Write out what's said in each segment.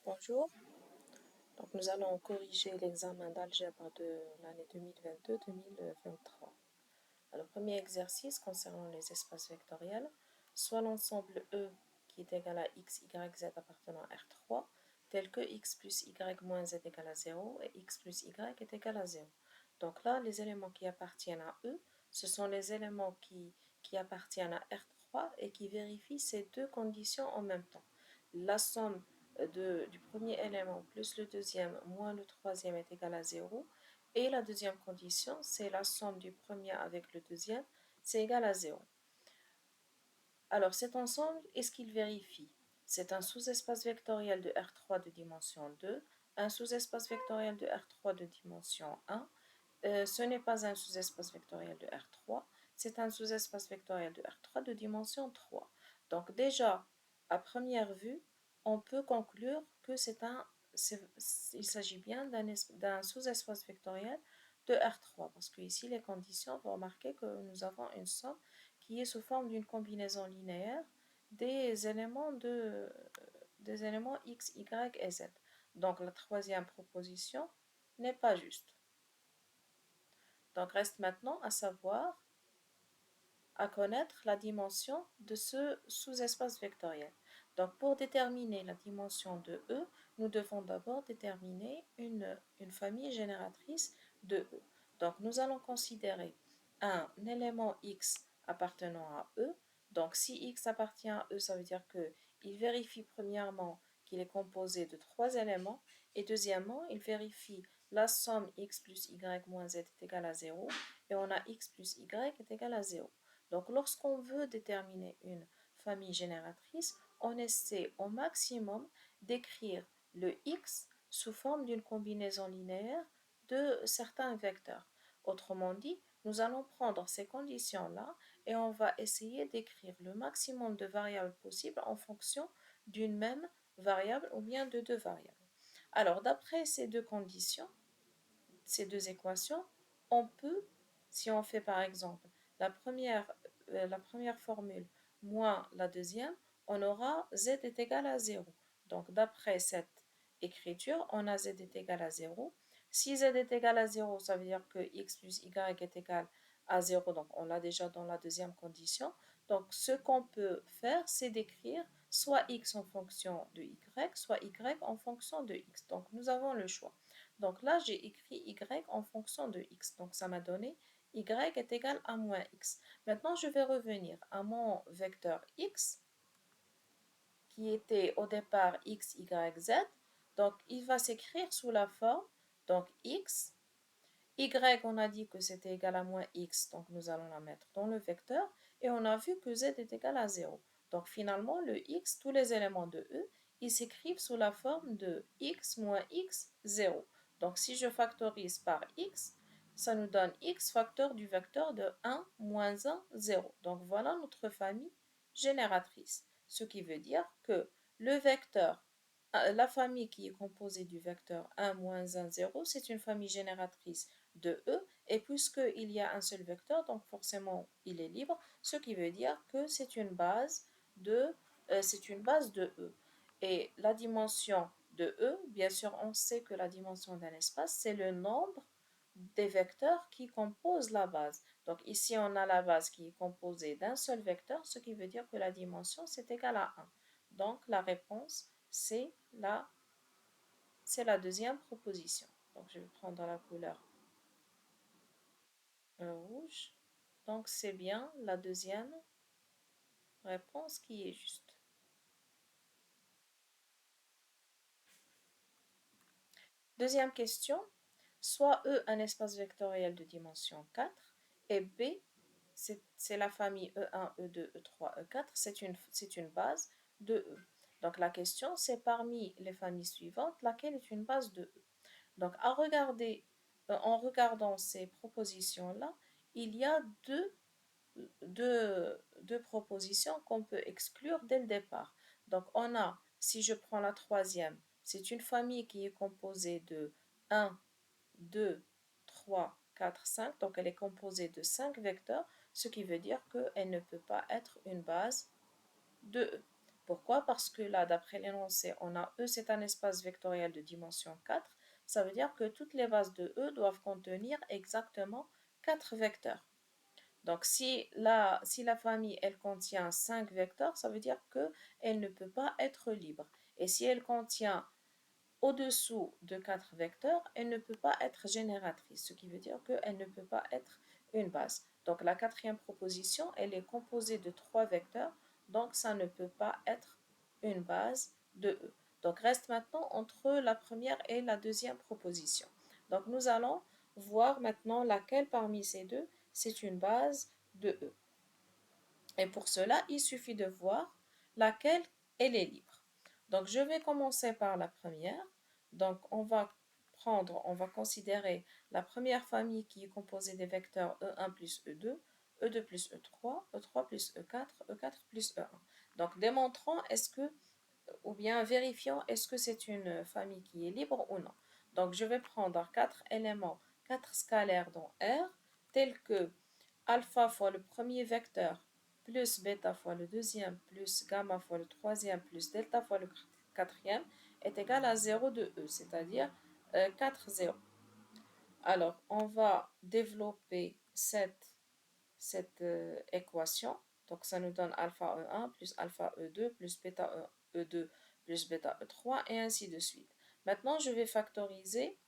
Bonjour, donc nous allons corriger l'examen d'algèbre de l'année 2022-2023. Alors, premier exercice concernant les espaces vectoriels, soit l'ensemble E qui est égal à x, y, z appartenant à R3, tel que x plus y moins z égale à 0 et x plus y est égal à 0. Donc là, les éléments qui appartiennent à E, ce sont les éléments qui appartiennent à R3 et qui vérifient ces deux conditions en même temps. La somme du premier élément plus le deuxième moins le troisième est égal à 0. Et la deuxième condition, c'est la somme du premier avec le deuxième, c'est égal à 0. Alors cet ensemble, est-ce qu'il vérifie? C'est un sous-espace vectoriel de R3 de dimension 2, un sous-espace vectoriel de R3 de dimension 1. Ce n'est pas un sous-espace vectoriel de R3, c'est un sous-espace vectoriel de R3 de dimension 3. Donc déjà, à première vue, on peut conclure que il s'agit bien d'un sous-espace vectoriel de R3, parce que ici les conditions, vous remarquez que nous avons une somme qui est sous forme d'une combinaison linéaire des éléments x, y et z. Donc la troisième proposition n'est pas juste. Donc reste maintenant à connaître la dimension de ce sous-espace vectoriel. Donc pour déterminer la dimension de E, nous devons d'abord déterminer une famille génératrice de E. Donc nous allons considérer un élément x appartenant à E. Donc si x appartient à E, ça veut dire qu'il vérifie premièrement qu'il est composé de trois éléments et deuxièmement, il vérifie la somme x plus y moins z est égale à 0 et on a x plus y est égal à 0. Donc lorsqu'on veut déterminer une famille génératrice, on essaie au maximum d'écrire le x sous forme d'une combinaison linéaire de certains vecteurs. Autrement dit, nous allons prendre ces conditions-là et on va essayer d'écrire le maximum de variables possibles en fonction d'une même variable ou bien de deux variables. Alors, d'après ces deux conditions, ces deux équations, on peut, si on fait par exemple la première formule moins la deuxième, on aura z est égal à 0. Donc d'après cette écriture, on a z est égal à 0. Si z est égal à 0, ça veut dire que x plus y est égal à 0, donc on l'a déjà dans la deuxième condition. Donc ce qu'on peut faire, c'est d'écrire soit x en fonction de y, soit y en fonction de x. Donc nous avons le choix. Donc là, j'ai écrit y en fonction de x. Donc ça m'a donné y est égal à moins x. Maintenant, je vais revenir à mon vecteur x, qui était au départ x, y, z. Donc il va s'écrire sous la forme, donc x, y, on a dit que c'était égal à moins x, donc nous allons la mettre dans le vecteur, et on a vu que z est égal à 0. Donc finalement, le x, tous les éléments de E, ils s'écrivent sous la forme de x moins x, 0. Donc si je factorise par x, ça nous donne x facteur du vecteur de 1, moins 1, 0. Donc voilà notre famille génératrice. Ce qui veut dire que le vecteur, la famille qui est composée du vecteur 1, moins 1, 0, c'est une famille génératrice de E, et puisqu'il y a un seul vecteur, donc forcément il est libre, ce qui veut dire que c'est une base de E. Et la dimension de E, bien sûr, on sait que la dimension d'un espace, c'est le nombre des vecteurs qui composent la base. Donc ici, on a la base qui est composée d'un seul vecteur, ce qui veut dire que la dimension, c'est égal à 1. Donc la réponse, c'est la deuxième proposition. Donc je vais prendre la couleur rouge. Donc c'est bien la deuxième réponse qui est juste. Deuxième question. Soit E un espace vectoriel de dimension 4 et B, c'est la famille E1, E2, E3, E4, c'est une base de E. Donc la question, c'est parmi les familles suivantes, laquelle est une base de E. Donc en regardant ces propositions-là, il y a deux propositions qu'on peut exclure dès le départ. Donc on a, si je prends la troisième, c'est une famille qui est composée de 1, 2, 3, 4, 5. Donc elle est composée de 5 vecteurs, ce qui veut dire qu'elle ne peut pas être une base de E. Pourquoi? Parce que là, d'après l'énoncé, on a E, c'est un espace vectoriel de dimension 4. Ça veut dire que toutes les bases de E doivent contenir exactement 4 vecteurs. Donc, si la famille, elle contient 5 vecteurs, ça veut dire qu'elle ne peut pas être libre. Et si elle contient au-dessous de 4 vecteurs, elle ne peut pas être génératrice, ce qui veut dire qu'elle ne peut pas être une base. Donc, la quatrième proposition, elle est composée de 3 vecteurs, donc ça ne peut pas être une base de E. Donc, reste maintenant entre la première et la deuxième proposition. Donc, nous allons voir maintenant laquelle parmi ces deux, c'est une base de E. Et pour cela, il suffit de voir laquelle elle est libre. Donc, je vais commencer par la première. Donc, on va considérer la première famille qui est composée des vecteurs E1 plus E2, E2 plus E3, E3 plus E4, E4 plus E1. Donc, démontrons ou bien vérifions est-ce que c'est une famille qui est libre ou non. Donc, je vais prendre 4 éléments, 4 scalaires dans R, tels que alpha fois le premier vecteur, plus bêta fois le deuxième, plus gamma fois le troisième, plus delta fois le quatrième, est égal à 0 de E, c'est-à-dire 4, 0. Alors, on va développer cette équation. Donc, ça nous donne alpha E1 plus alpha E2 plus bêta E2 plus bêta E3 et ainsi de suite. Maintenant, je vais factoriser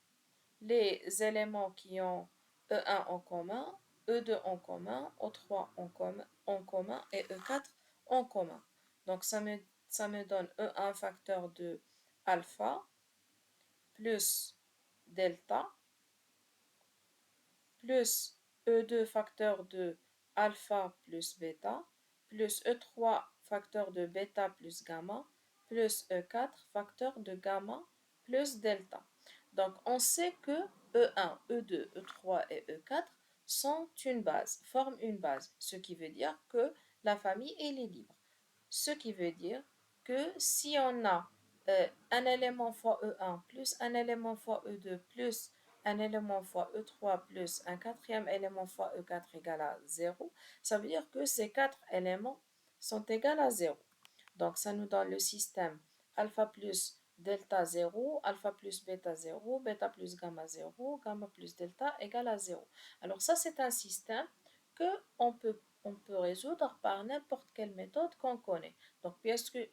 les éléments qui ont E1 en commun, E2 en commun, O3 en commun et E4 en commun. Donc, ça me donne E1 facteur de alpha plus delta plus E2 facteur de alpha plus bêta, plus E3 facteur de bêta plus gamma, plus E4 facteur de gamma plus delta. Donc, on sait que E1, E2, E3 et E4 sont une base, forment une base, ce qui veut dire que la famille est libre. Ce qui veut dire que si on a un élément fois E1 plus un élément fois E2 plus un élément fois E3 plus un quatrième élément fois E4 égale à 0, ça veut dire que ces quatre éléments sont égaux à 0. Donc, ça nous donne le système alpha plus delta 0, alpha plus bêta 0, bêta plus gamma 0, gamma plus delta égale à 0. Alors, ça, c'est un système que on peut résoudre par n'importe quelle méthode qu'on connaît. Donc,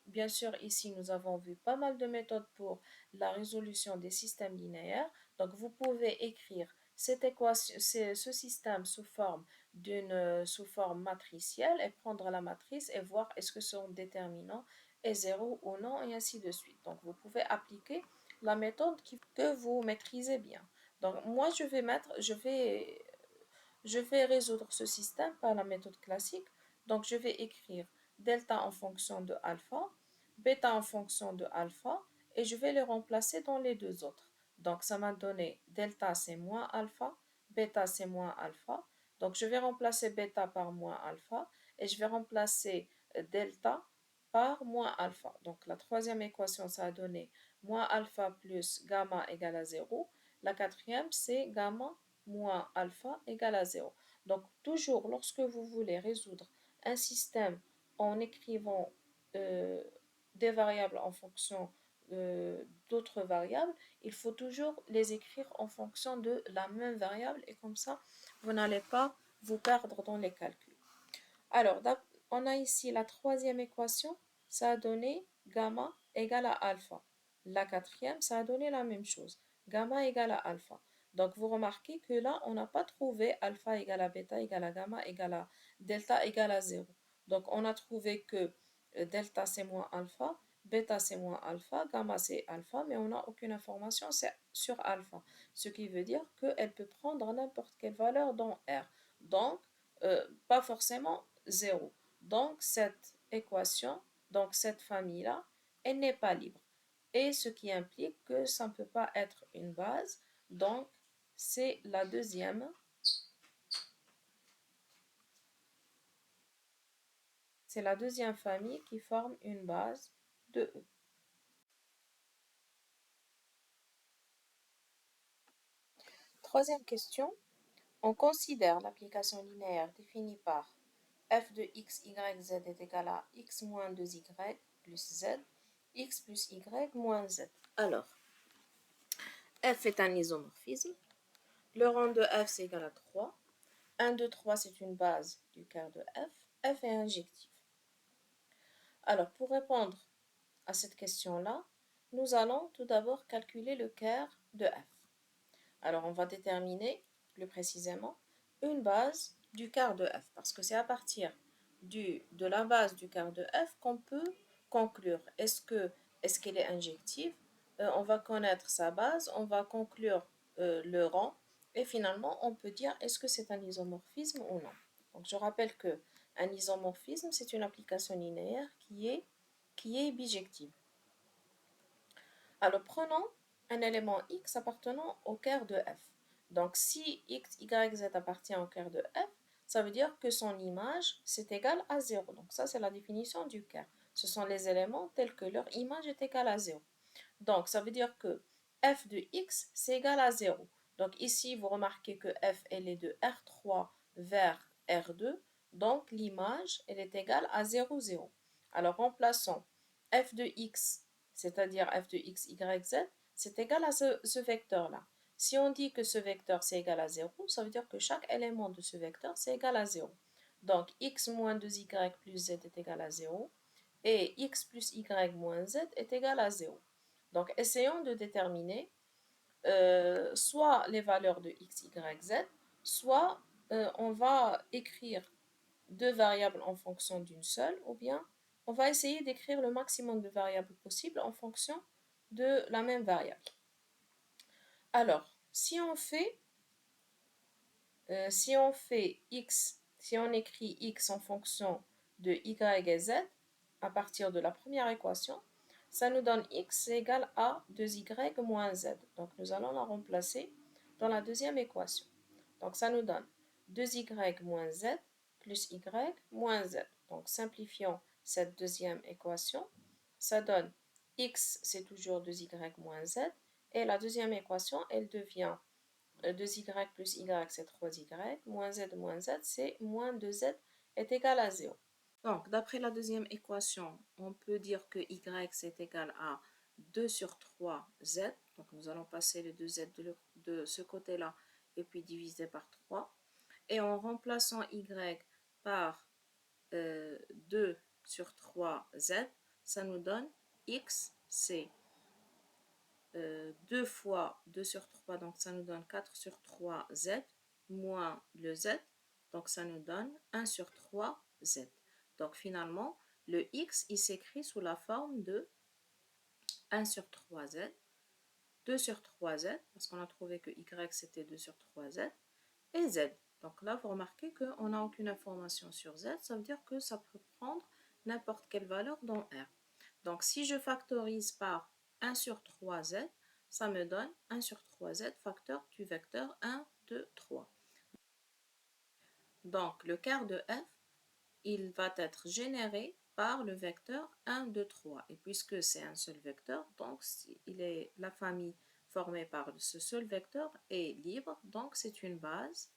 bien sûr, ici, nous avons vu pas mal de méthodes pour la résolution des systèmes linéaires. Donc, vous pouvez écrire cette équation, ce système sous forme matricielle et prendre la matrice et voir est-ce que son déterminant est 0 ou non et ainsi de suite. Donc, vous pouvez appliquer la méthode que vous maîtrisez bien. Donc, moi, je vais résoudre ce système par la méthode classique. Donc, je vais écrire delta en fonction de alpha, bêta en fonction de alpha, et je vais les remplacer dans les deux autres. Donc, ça m'a donné delta, c'est moins alpha, bêta, c'est moins alpha. Donc, je vais remplacer bêta par moins alpha, et je vais remplacer delta par moins alpha. Donc, la troisième équation, ça a donné moins alpha plus gamma égale à 0. La quatrième, c'est gamma moins alpha égale à 0. Donc, toujours lorsque vous voulez résoudre un système en écrivant euh, des variables en fonction d'autres variables, il faut toujours les écrire en fonction de la même variable et comme ça, vous n'allez pas vous perdre dans les calculs. Alors, on a ici la troisième équation, ça a donné gamma égale à alpha. La quatrième, ça a donné la même chose, gamma égale à alpha. Donc, vous remarquez que là, on n'a pas trouvé alpha égale à bêta égale à gamma égale à delta égale à 0. Donc, on a trouvé que delta c'est moins alpha, bêta c'est moins alpha, gamma c'est alpha, mais on n'a aucune information sur alpha. Ce qui veut dire qu'elle peut prendre n'importe quelle valeur dans R. Donc, pas forcément 0. Donc, cette équation, donc cette famille-là, elle n'est pas libre. Et ce qui implique que ça ne peut pas être une base. Donc, c'est la deuxième famille qui forme une base de E. Troisième question. On considère l'application linéaire définie par f de x, y, z est égal à x moins 2y plus Z, X plus Y moins Z. Alors, F est un isomorphisme. Le rang de F, c'est égal à 3. 1, 2, 3, c'est une base du quart de F. F est injectif. Alors, pour répondre à cette question-là, nous allons tout d'abord calculer le quart de F. Alors, on va déterminer plus précisément une base du quart de F, parce que c'est à partir de la base du quart de F qu'on peut conclure est-ce qu'elle est injective. On va connaître sa base, on va conclure le rang, et finalement, on peut dire est-ce que c'est un isomorphisme ou non. Donc, je rappelle que un isomorphisme, c'est une application linéaire qui est bijective. Alors, prenons un élément x appartenant au quart de f. Donc, si x, y, z appartient au quart de f, ça veut dire que son image, c'est égal à 0. Donc, ça, c'est la définition du quart. Ce sont les éléments tels que leur image est égale à 0. Donc, ça veut dire que f de x, c'est égal à 0. Donc, ici, vous remarquez que f, elle est de R3 vers R2. Donc, l'image, elle est égale à 0, 0. Alors, remplaçons f de x, c'est-à-dire f de x, y, z, c'est égal à ce vecteur-là. Si on dit que ce vecteur, c'est égal à 0, ça veut dire que chaque élément de ce vecteur, c'est égal à 0. Donc, x moins 2y plus z est égal à 0. Et x plus y moins z est égal à 0. Donc, essayons de déterminer soit les valeurs de x, y, z, soit on va écrire deux variables en fonction d'une seule, ou bien on va essayer d'écrire le maximum de variables possibles en fonction de la même variable. Alors, si on écrit x en fonction de y et z, à partir de la première équation, ça nous donne x égale à 2y moins z. Donc, nous allons la remplacer dans la deuxième équation. Donc, ça nous donne 2y moins z plus y moins z. Donc, simplifions cette deuxième équation. Ça donne x, c'est toujours 2y moins z. Et la deuxième équation, elle devient 2y plus y, c'est 3y. Moins z, c'est moins 2z est égal à 0. Donc, d'après la deuxième équation, on peut dire que y c'est égal à 2 sur 3z. Donc, nous allons passer les 2z de ce côté-là et puis diviser par 3. Et en remplaçant y par 2 sur 3z, ça nous donne x, c'est 2 fois 2 sur 3, donc ça nous donne 4 sur 3z, moins le z, donc ça nous donne 1 sur 3z. Donc finalement, le x, il s'écrit sous la forme de 1 sur 3z, 2 sur 3z, parce qu'on a trouvé que y c'était 2 sur 3z, et z. Donc là, vous remarquez qu'on n'a aucune information sur z, ça veut dire que ça peut prendre n'importe quelle valeur dans R. Donc si je factorise par 1 sur 3z, ça me donne 1 sur 3z facteur du vecteur 1, 2, 3. Donc le quart de f, il va être généré par le vecteur 1, 2, 3. Et puisque c'est un seul vecteur, donc la famille formée par ce seul vecteur est libre, donc c'est une base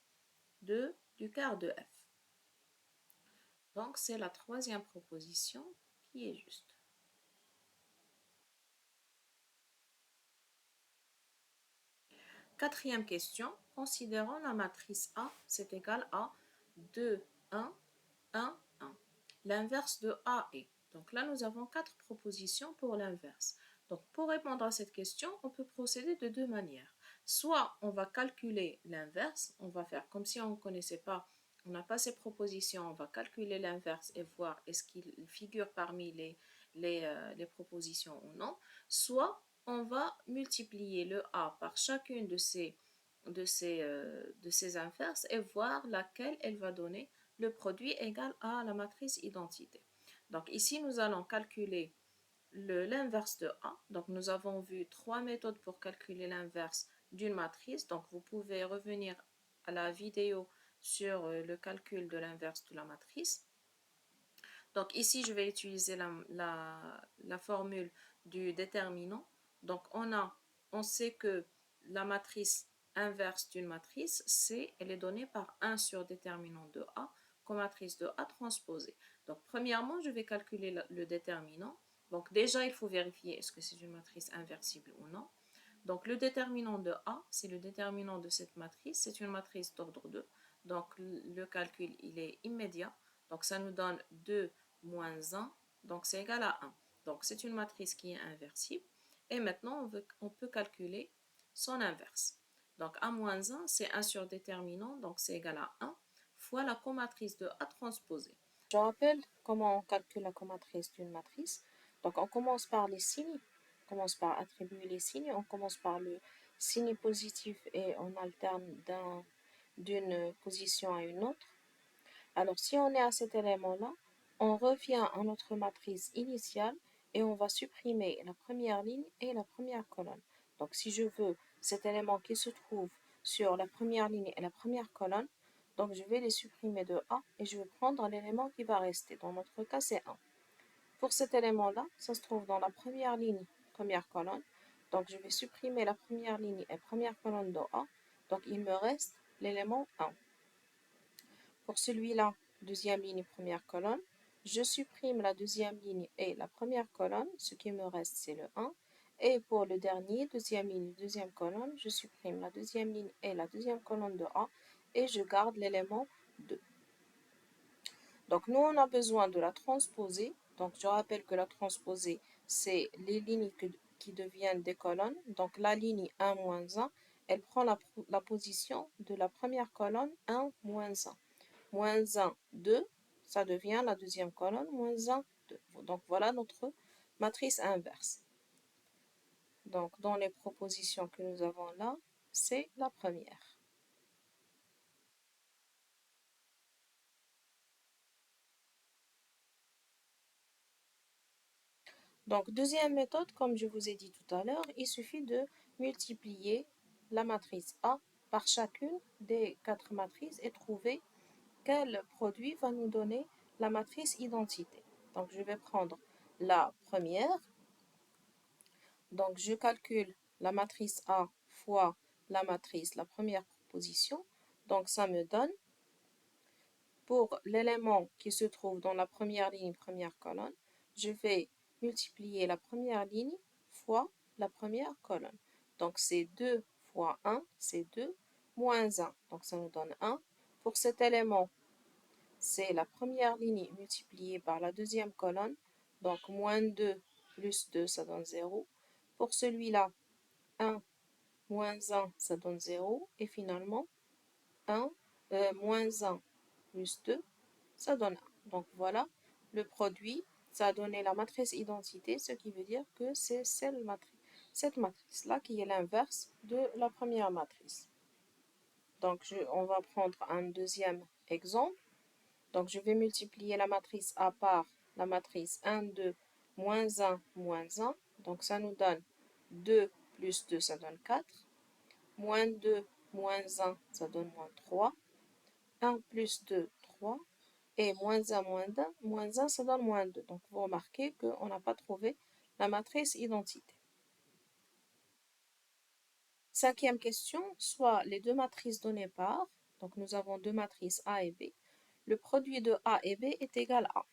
du quart de f. Donc c'est la troisième proposition qui est juste. Quatrième question, considérons la matrice A, c'est égal à 2, 1, 1, 1. L'inverse de A est. Donc là, nous avons quatre propositions pour l'inverse. Donc pour répondre à cette question, on peut procéder de deux manières. Soit on va calculer l'inverse, on va faire comme si on ne connaissait pas, on n'a pas ces propositions, on va calculer l'inverse et voir est-ce qu'il figure parmi les propositions ou non. Soit on va multiplier le A par chacune de ces inverses et voir laquelle elle va donner le produit égal à la matrice identité. Donc ici, nous allons calculer l'inverse de A. Donc nous avons vu trois méthodes pour calculer l'inverse d'une matrice. Donc vous pouvez revenir à la vidéo sur le calcul de l'inverse de la matrice. Donc ici, je vais utiliser la formule du déterminant. Donc on sait que la matrice inverse d'une matrice, elle est donnée par 1 sur déterminant de A comme matrice de A transposée. Donc premièrement, je vais calculer le déterminant. Donc déjà, il faut vérifier est-ce que c'est une matrice inversible ou non. Donc le déterminant de A, c'est le déterminant de cette matrice, c'est une matrice d'ordre 2. Donc le calcul, il est immédiat. Donc ça nous donne 2 moins 1, donc c'est égal à 1. Donc c'est une matrice qui est inversible. Et maintenant, on peut calculer son inverse. Donc A moins 1, c'est 1 sur déterminant, donc c'est égal à 1, fois la comatrice de A transposée. Je rappelle comment on calcule la comatrice d'une matrice. Donc on commence par les signes, on commence par attribuer les signes, on commence par le signe positif et on alterne d'une position à une autre. Alors si on est à cet élément-là, on revient à notre matrice initiale et on va supprimer la première ligne et la première colonne. Donc si je veux cet élément qui se trouve sur la première ligne et la première colonne, donc je vais les supprimer de A et je vais prendre l'élément qui va rester. Dans notre cas, c'est 1. Pour cet élément-là, ça se trouve dans la première ligne, première colonne. Donc je vais supprimer la première ligne et première colonne de A. Donc il me reste l'élément 1. Pour celui-là, deuxième ligne, première colonne, je supprime la deuxième ligne et la première colonne. Ce qui me reste, c'est le 1. Et pour le dernier, deuxième ligne, deuxième colonne, je supprime la deuxième ligne et la deuxième colonne de A et je garde l'élément 2. Donc nous, on a besoin de la transposer. Donc je rappelle que la transposée, c'est les lignes qui deviennent des colonnes. Donc la ligne 1 moins 1, elle prend la position de la première colonne 1 moins 1. Moins 1, 2, ça devient la deuxième colonne, moins 1, 2. Donc voilà notre matrice inverse. Donc dans les propositions que nous avons là, c'est la première. Donc deuxième méthode, comme je vous ai dit tout à l'heure, il suffit de multiplier la matrice A par chacune des 4 matrices et trouver quel produit va nous donner la matrice identité. Donc je vais prendre la première. Donc je calcule la matrice A fois la matrice, la première proposition. Donc ça me donne, pour l'élément qui se trouve dans la première ligne, première colonne, je vais multiplier la première ligne fois la première colonne. Donc c'est 2 fois 1, c'est 2, moins 1. Donc ça nous donne 1. Pour cet élément, c'est la première ligne multipliée par la deuxième colonne. Donc moins 2 plus 2, ça donne 0. Pour celui-là, 1 moins 1, ça donne 0. Et finalement, 1, moins 1 plus 2, ça donne 1. Donc voilà, le produit, ça a donné la matrice identité, ce qui veut dire que c'est cette matrice-là qui est l'inverse de la première matrice. Donc on va prendre un deuxième exemple. Donc je vais multiplier la matrice A par la matrice 1, 2, moins 1, moins 1. Donc ça nous donne 2 plus 2, ça donne 4. Moins 2, moins 1, ça donne moins 3. 1 plus 2, 3. Et moins 1, ça donne moins 2. Donc, vous remarquez qu'on n'a pas trouvé la matrice identité. Cinquième question, soit les deux matrices données par, donc nous avons deux matrices A et B, le produit de A et B est égal à.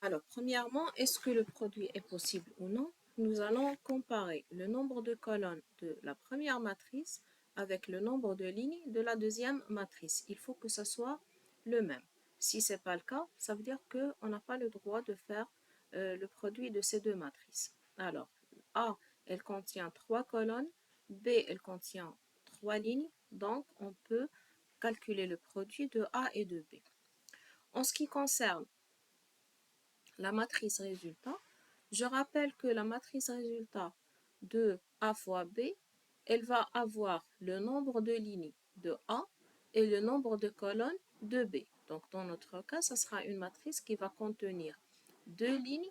Alors, premièrement, est-ce que le produit est possible ou non? Nous allons comparer le nombre de colonnes de la première matrice avec le nombre de lignes de la deuxième matrice. Il faut que ça soit le même. Si ce n'est pas le cas, ça veut dire qu'on n'a pas le droit de faire le produit de ces deux matrices. Alors, A, elle contient 3 colonnes, B, elle contient 3 lignes, donc on peut calculer le produit de A et de B. En ce qui concerne la matrice résultat, je rappelle que la matrice résultat de A fois B, elle va avoir le nombre de lignes de A et le nombre de colonnes de B. Donc dans notre cas, ce sera une matrice qui va contenir 2 lignes,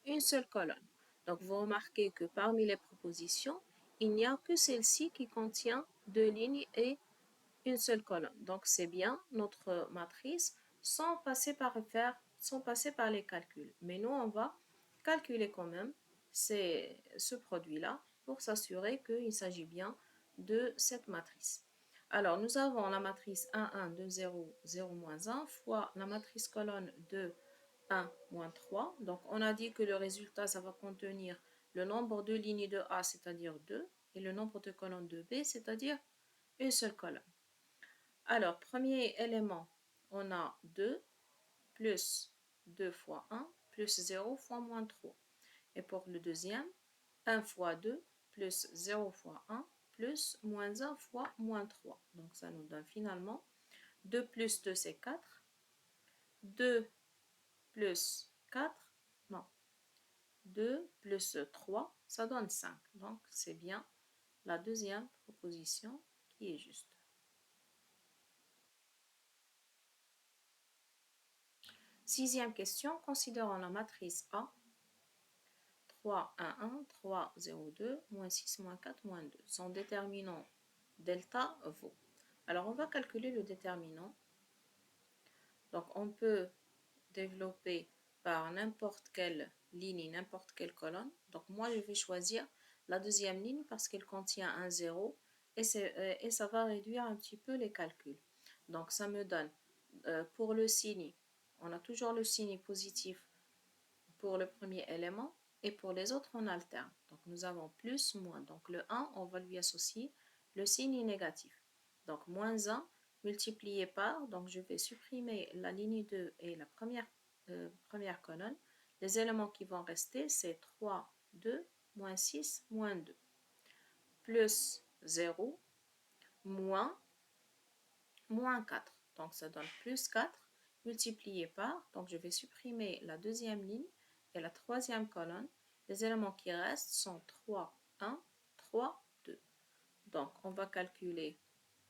une seule colonne. Donc vous remarquez que parmi les propositions, il n'y a que celle-ci qui contient 2 lignes et une seule colonne. Donc c'est bien notre matrice sans passer par les calculs. Mais nous, on va calculer quand même ce produit-là pour s'assurer qu'il s'agit bien de cette matrice. Alors, nous avons la matrice 1, 1, 2, 0, 0, moins 1 fois la matrice colonne 2, 1, moins 3. Donc, on a dit que le résultat, ça va contenir le nombre de lignes de A, c'est-à-dire 2, et le nombre de colonnes de B, c'est-à-dire une seule colonne. Alors, premier élément, on a 2 plus 2 fois 1 plus 0 fois moins 3. Et pour le deuxième, 1 fois 2 plus 0 fois 1 plus moins 1 fois moins 3. Donc ça nous donne finalement 2 plus 2 c'est 4. 2 plus 4, non, 2 plus 3, ça donne 5. Donc c'est bien la deuxième proposition qui est juste. Sixième question, considérons la matrice A. 3, 1, 1, 3, 0, 2, moins 6, moins 4, moins 2. Son déterminant delta vaut. Alors, on va calculer le déterminant. Donc, on peut développer par n'importe quelle ligne, n'importe quelle colonne. Donc, moi, je vais choisir la deuxième ligne parce qu'elle contient un 0 et ça va réduire un petit peu les calculs. Donc, ça me donne, pour le signe, on a toujours le signe positif pour le premier élément et pour les autres, on alterne. Donc, nous avons plus, moins. Donc, le 1, on va lui associer le signe négatif. Donc, moins 1 multiplié par, donc je vais supprimer la ligne 2 et la première colonne. Les éléments qui vont rester, c'est 3, 2, moins 6, moins 2. Plus 0, moins 4. Donc, ça donne plus 4 multiplié par, donc je vais supprimer la deuxième ligne et la troisième colonne. Les éléments qui restent sont 3, 1, 3, 2. Donc, on va calculer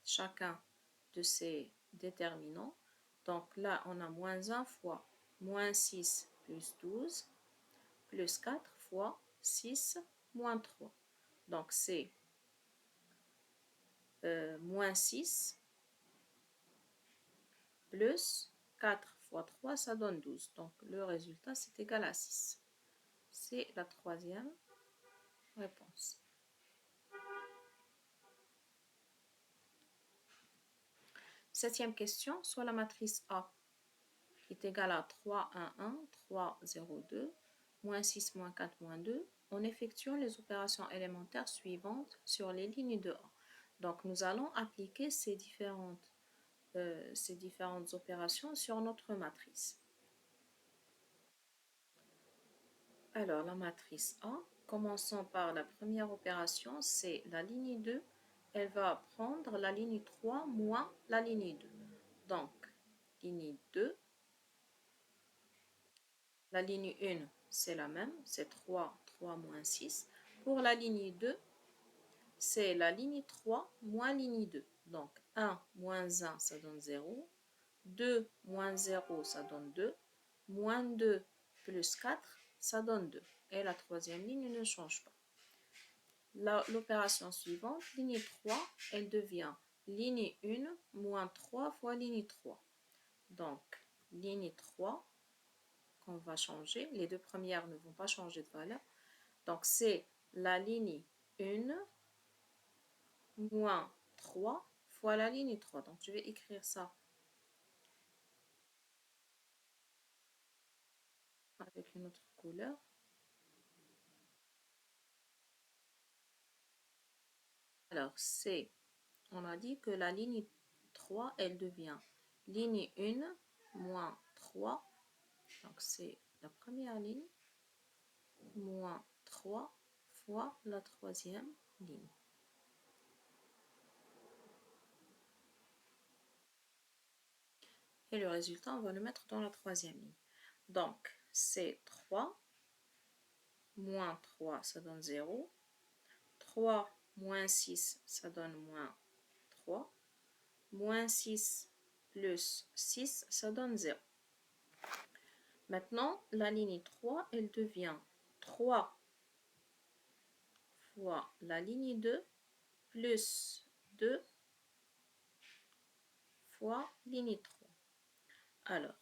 chacun de ces déterminants. Donc là, on a moins 1 fois moins 6 plus 12 plus 4 fois 6 moins 3. Donc, c'est moins 6 plus 4 fois 3, ça donne 12. Donc, le résultat, c'est égal à 6. C'est la troisième réponse. Septième question, soit la matrice A qui est égale à 3, 1, 1, 3, 0, 2, moins 6, moins 4, moins 2, en effectuant les opérations élémentaires suivantes sur les lignes de A. Donc, nous allons appliquer ces différentes opérations sur notre matrice. Alors, la matrice A, commençons par la première opération, c'est la ligne 2. Elle va prendre la ligne 3 moins la ligne 2. Donc, ligne 2, la ligne 1, c'est la même, c'est 3, 3 moins 6. Pour la ligne 2, c'est la ligne 3 moins ligne 2. Donc, 1 moins 1, ça donne 0. 2 moins 0, ça donne 2. Moins 2 plus 4, ça donne 2. Et la troisième ligne ne change pas. L'opération suivante, ligne 3, elle devient ligne 1 moins 3 fois ligne 3. Donc, ligne 3 qu'on va changer. Les deux premières ne vont pas changer de valeur. Donc, c'est la ligne 1 moins 3 fois la ligne 3. Donc, je vais écrire ça avec une autre couleur. Alors, on a dit que la ligne 3, elle devient ligne 1 moins 3. Donc, c'est la première ligne moins 3 fois la troisième ligne. Et le résultat, on va le mettre dans la troisième ligne. Donc, c'est 3 moins 3, ça donne 0. 3 moins 6, ça donne moins 3. Moins 6 plus 6, ça donne 0. Maintenant, la ligne 3, elle devient 3 fois la ligne 2 plus 2 fois ligne 3. Alors,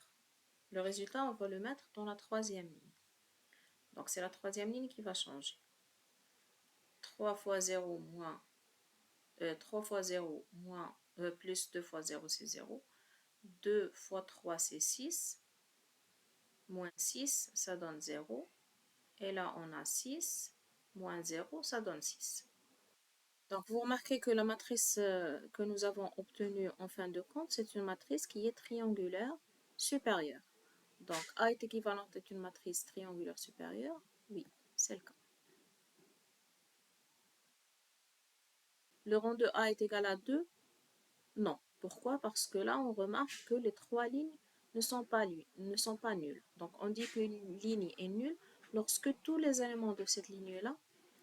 le résultat, on va le mettre dans la troisième ligne. Donc, c'est la troisième ligne qui va changer. 3 fois 0 moins 3 fois 0 moins plus 2 fois 0, c'est 0. 2 fois 3, c'est 6. Moins 6, ça donne 0. Et là, on a 6. Moins 0, ça donne 6. Donc, vous remarquez que la matrice que nous avons obtenue en fin de compte, c'est une matrice qui est triangulaire supérieure. Donc, A est équivalente est une matrice triangulaire supérieure. Oui, c'est le cas. Le rang de A est égal à 2. Non. Pourquoi? Parce que là, on remarque que les trois lignes ne sont pas nulles. Donc, on dit qu'une ligne est nulle lorsque tous les éléments de cette ligne-là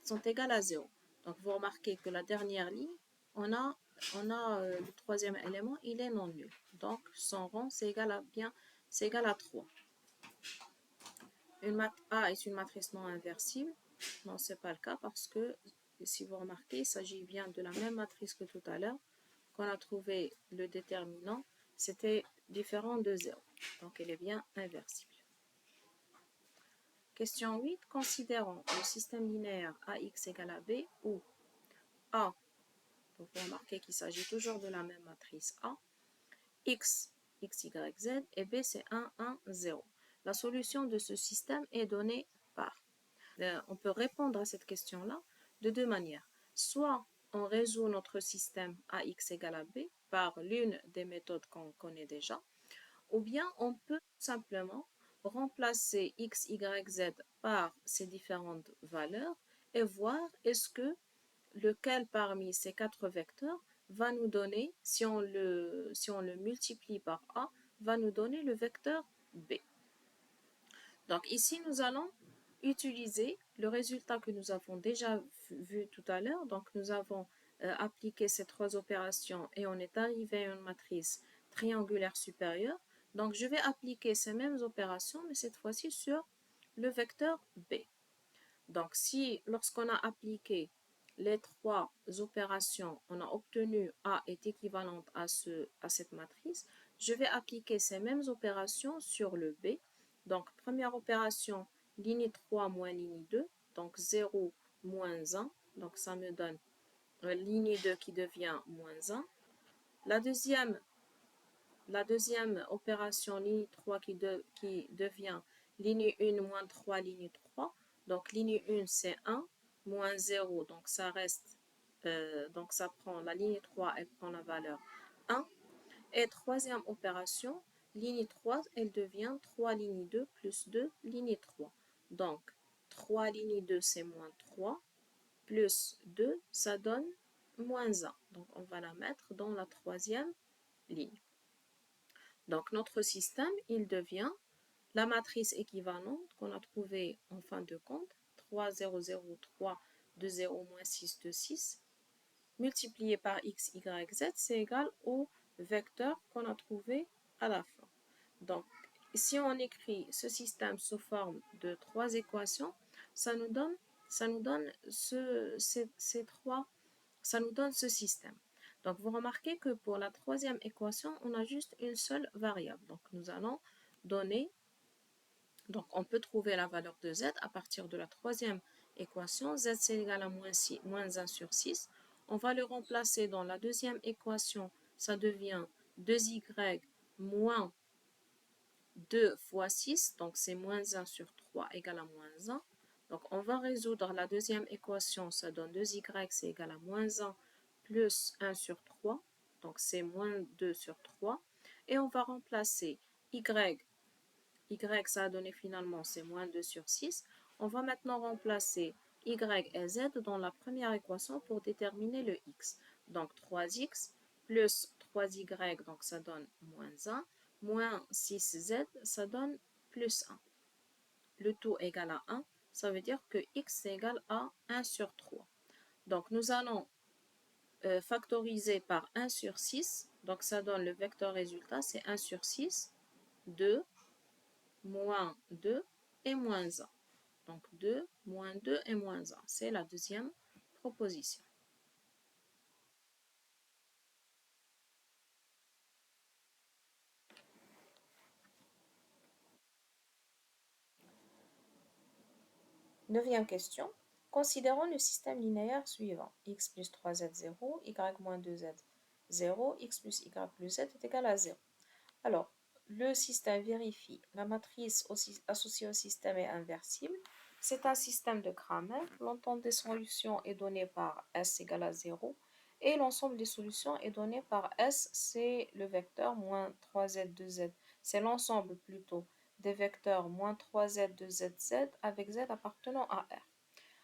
sont égaux à 0. Donc, vous remarquez que la dernière ligne, on a le troisième élément, il est non nul. Donc, son rang, c'est égal à 3. A est une matrice non inversible. Non, ce n'est pas le cas parce que, si vous remarquez, il s'agit bien de la même matrice que tout à l'heure. Quand on a trouvé le déterminant, c'était différent de 0. Donc, elle est bien inversible. Question 8. Considérons le système linéaire AX égale à B où A, donc vous remarquez qu'il s'agit toujours de la même matrice A, X, X, Y, Z, et B, c'est 1, 1, 0. La solution de ce système est donnée par. On peut répondre à cette question-là de deux manières. Soit on résout notre système AX égale à B par l'une des méthodes qu'on connaît déjà, ou bien on peut simplement remplacer X, Y, Z par ces différentes valeurs et voir est-ce que lequel parmi ces quatre vecteurs va nous donner, si on le multiplie par A, va nous donner le vecteur B. Donc ici, nous allons utiliser le résultat que nous avons déjà vu tout à l'heure. Donc nous avons appliqué ces trois opérations et on est arrivé à une matrice triangulaire supérieure. Donc je vais appliquer ces mêmes opérations, mais cette fois-ci sur le vecteur B. Donc si lorsqu'on a appliqué les trois opérations, on a obtenu A est équivalente à cette matrice, je vais appliquer ces mêmes opérations sur le B. Donc, première opération, ligne 3 moins ligne 2, donc 0 moins 1, donc ça me donne ligne 2 qui devient moins 1. La deuxième opération, ligne 3 qui devient ligne 1 moins 3, ligne 3. Donc, ligne 1, c'est 1, moins 0, donc ça reste, donc ça prend, la ligne 3, elle prend la valeur 1. Et troisième opération, ligne 3, elle devient 3 ligne 2 plus 2 ligne 3. Donc, 3 ligne 2, c'est moins 3, plus 2, ça donne moins 1. Donc, on va la mettre dans la troisième ligne. Donc, notre système, il devient la matrice équivalente qu'on a trouvée en fin de compte, 3, 0, 0, 3, 2, 0, moins 6, 2, 6, multiplié par x, y, z, c'est égal au vecteur qu'on a trouvé à la fin. Donc, si on écrit ce système sous forme de trois équations, ça nous donne ce système. Donc, vous remarquez que pour la troisième équation, on a juste une seule variable. Donc, nous allons donner, donc on peut trouver la valeur de z à partir de la troisième équation. Z, c'est égal à moins 1 sur 6. On va le remplacer dans la deuxième équation. Ça devient 2y moins 2 fois 6, donc c'est moins 1 sur 3 égale à moins 1. Donc on va résoudre la deuxième équation, ça donne 2y, c'est égal à moins 1 plus 1 sur 3, donc c'est moins 2 sur 3. Et on va remplacer y, ça a donné finalement c'est moins 2 sur 6. On va maintenant remplacer y et z dans la première équation pour déterminer le x. Donc 3x plus 3y, donc ça donne moins 1, moins 6z, ça donne plus 1. Le tout égal à 1, ça veut dire que x est égal à 1 sur 3. Donc nous allons factoriser par 1 sur 6, donc ça donne le vecteur résultat, c'est 1 sur 6, 2, moins 2 et moins 1. Donc 2, moins 2 et moins 1. C'est la deuxième proposition. Neuvième question. Considérons le système linéaire suivant. X plus 3z, 0, y moins 2z, 0, x plus y plus z est égal à 0. Alors, le système vérifie. La matrice associée au système est inversible. C'est un système de Cramer. L'ensemble des solutions est donné par S égale à 0. Et l'ensemble des solutions est donné par S, c'est le vecteur moins 3z, 2z. C'est l'ensemble plutôt des vecteurs moins 3z, 2z, z avec z appartenant à R.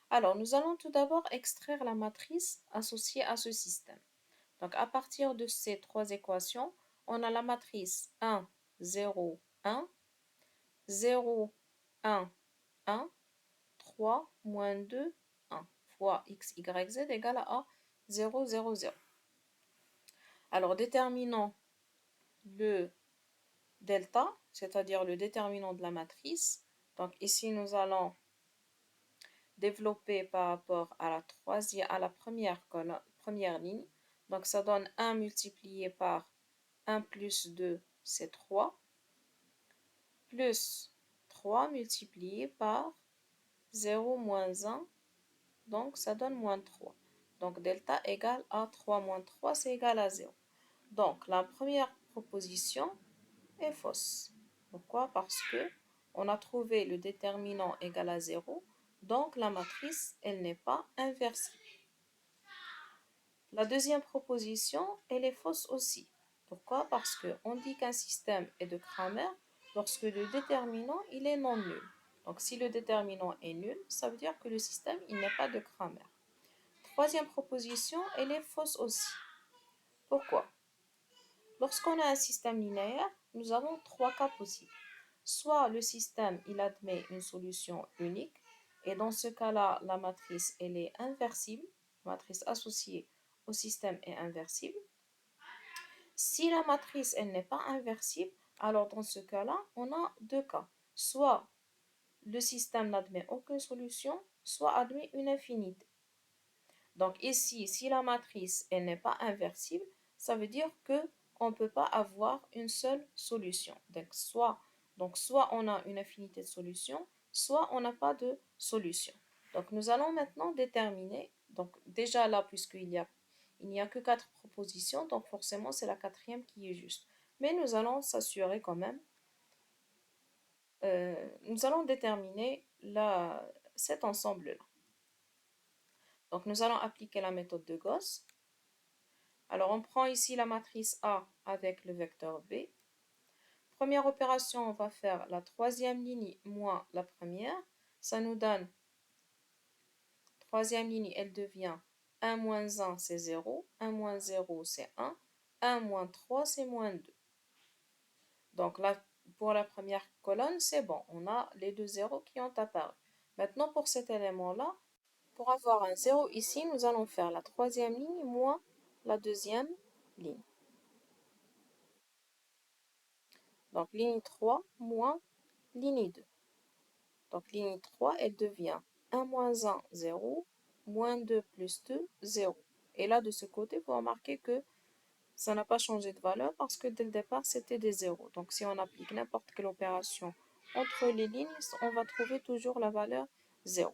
Alors, nous allons tout d'abord extraire la matrice associée à ce système. Donc, à partir de ces trois équations, on a la matrice 1, 0, 1, 0, 1, 1, 3, moins 2, 1, fois x, y, z égale à 0, 0, 0. Alors, déterminons le delta, c'est-à-dire le déterminant de la matrice. Donc, ici, nous allons développer par rapport à la première ligne. Donc, ça donne 1 multiplié par 1 plus 2, c'est 3, plus 3 multiplié par 0 moins 1, donc ça donne moins 3. Donc, delta égale à 3 moins 3, c'est égal à 0. Donc, la première proposition est fausse. Pourquoi? Parce que on a trouvé le déterminant égal à 0, donc la matrice, elle n'est pas inversible. La deuxième proposition, elle est fausse aussi. Pourquoi? Parce qu'on dit qu'un système est de Cramer lorsque le déterminant, il est non nul. Donc, si le déterminant est nul, ça veut dire que le système, il n'est pas de Cramer. Troisième proposition, elle est fausse aussi. Pourquoi? Lorsqu'on a un système linéaire, nous avons trois cas possibles. Soit le système, il admet une solution unique, et dans ce cas-là, la matrice, elle est inversible. La matrice associée au système est inversible. Si la matrice, elle n'est pas inversible, alors dans ce cas-là, on a deux cas. Soit le système n'admet aucune solution, soit admet une infinité. Donc ici, si la matrice, elle n'est pas inversible, ça veut dire que on ne peut pas avoir une seule solution. Donc soit on a une infinité de solutions, soit on n'a pas de solution. Donc nous allons maintenant déterminer, donc déjà là, puisqu'il n'y a que 4 propositions, donc forcément c'est la quatrième qui est juste. Mais nous allons s'assurer quand même, nous allons déterminer cet ensemble-là. Donc nous allons appliquer la méthode de Gauss. Alors, on prend ici la matrice A avec le vecteur B. Première opération, on va faire la troisième ligne moins la première. Ça nous donne, troisième ligne, elle devient 1 moins 1, c'est 0. 1 moins 0, c'est 1. 1 moins 3, c'est moins 2. Donc là, pour la première colonne, c'est bon. On a les deux zéros qui ont apparu. Maintenant, pour cet élément-là, pour avoir un 0 ici, nous allons faire la troisième ligne moins la deuxième ligne. Donc, ligne 3 moins ligne 2. Donc, ligne 3, elle devient 1 moins 1, 0, moins 2 plus 2, 0. Et là, de ce côté, vous remarquez que ça n'a pas changé de valeur parce que dès le départ, c'était des zéros. Donc, si on applique n'importe quelle opération entre les lignes, on va trouver toujours la valeur 0.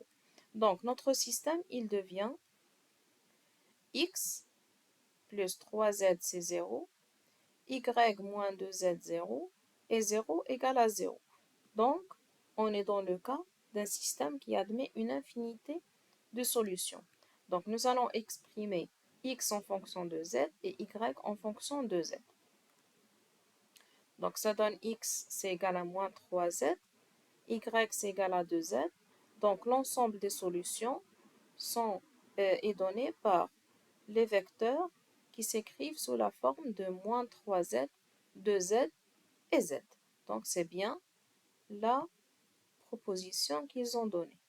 Donc, notre système, il devient x plus 3z, c'est 0, y moins 2z, 0, et 0 égale à 0. Donc, on est dans le cas d'un système qui admet une infinité de solutions. Donc, nous allons exprimer x en fonction de z et y en fonction de z. Donc, ça donne x, c'est égal à moins 3z, y, c'est égal à 2z. Donc, l'ensemble des solutions est donné par les vecteurs qui s'écrivent sous la forme de moins 3z, 2z et z. Donc, c'est bien la proposition qu'ils ont donnée.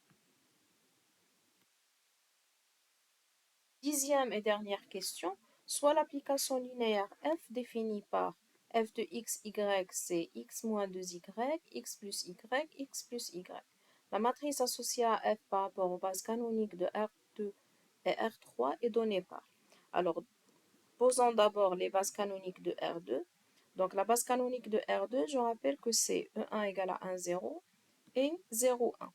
Dixième et dernière question, soit l'application linéaire f définie par f de x, y, c'est x moins 2y, x plus y, x plus y. La matrice associée à f par rapport aux bases canoniques de R2 et R3 est donnée par. Alors, posons d'abord les bases canoniques de R2. Donc, la base canonique de R2, je rappelle que c'est E1 égale à 1, 0 et 0, 1.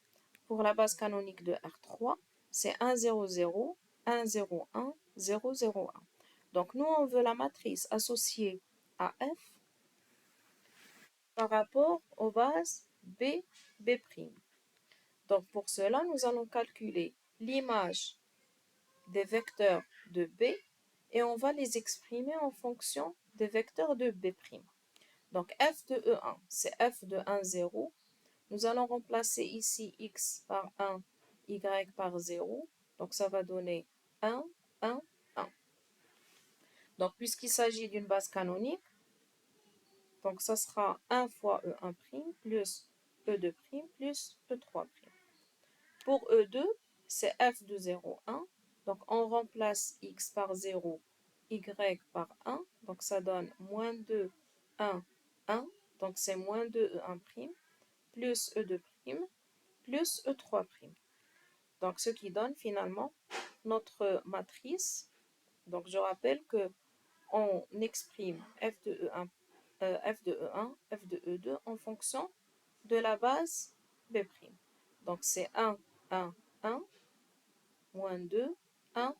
Pour la base canonique de R3, c'est 1, 0, 0, 1, 0, 1, 0, 0, 1. Donc, nous, on veut la matrice associée à F par rapport aux bases B, B'. Donc, pour cela, nous allons calculer l'image des vecteurs de B et on va les exprimer en fonction des vecteurs de B'. Donc, f de E1, c'est f de 1, 0. Nous allons remplacer ici x par 1, y par 0. Donc, ça va donner 1, 1, 1. Donc, puisqu'il s'agit d'une base canonique, donc ça sera 1 fois E1' plus E2' plus E3'. Pour E2, c'est f de 0, 1. Donc, on remplace x par 0, y par 1. Donc, ça donne moins 2, 1, 1. Donc, c'est moins 2 E1' plus E2' plus E3'. Donc, ce qui donne finalement notre matrice. Donc, je rappelle que on exprime f de E1, f de E1, f de E2 en fonction de la base B'. Donc, c'est 1, 1, 1, moins 2, 1,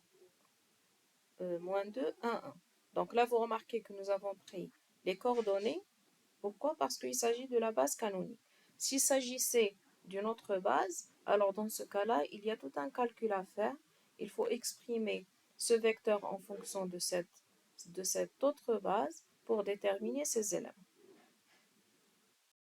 moins 2, 1, 1. Donc là, vous remarquez que nous avons pris les coordonnées. Pourquoi? Parce qu'il s'agit de la base canonique. S'il s'agissait d'une autre base, alors dans ce cas-là, il y a tout un calcul à faire. Il faut exprimer ce vecteur en fonction de cette autre base pour déterminer ses éléments.